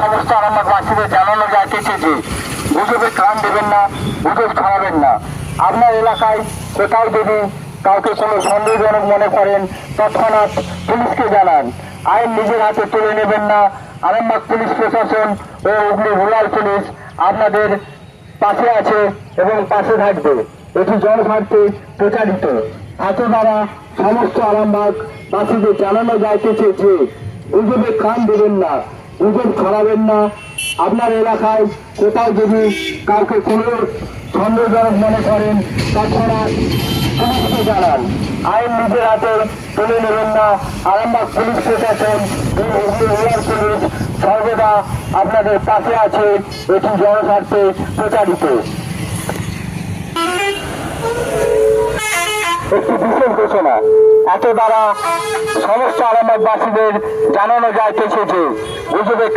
সমস্ত আরামবাগবাসীদের জানানো যাইতেছে যে গুজবে কান দেবেন না, গুজব ছড়াবেন না। আপনার এলাকায় কোথাও যদি কাউকে কোনো সন্দেহজনক মনে করেন তৎক্ষণাৎ পুলিশকে জানান। আইন নিজের হাতে তুলে নেবেন না। আরামবাগ পুলিশ প্রশাসন ও হুগলি রুরাল পুলিশ আপনাদের পাশে আছে এবং পাশে থাকবে। এটি জনস্বার্থে প্রচারিত। এত দ্বারা সমস্ত আরামবাগবাসীদের জানানো যাইতেছে যে গুজবে কান দেবেন না, গুজব ছড়াবেন না। আপনার এলাকায় কোথাও যদি কাউকে কোনো সন্দেহজনক মনে করেন তৎক্ষণাৎ পুলিশকে জানান। আইন নিজের হাতে তুলে নেবেন না। আরামবাগ পুলিশ প্রশাসন ও হুগলি রুরাল পুলিশ সর্বদা আপনাদের পাশে আছে। এটি জনস্বার্থে প্রচারিত। একটি বিশেষ ঘোষণা। এত দ্বারা সমস্ত আরামবাগবাসীদের জানানো যাইতেছে যে গুজবে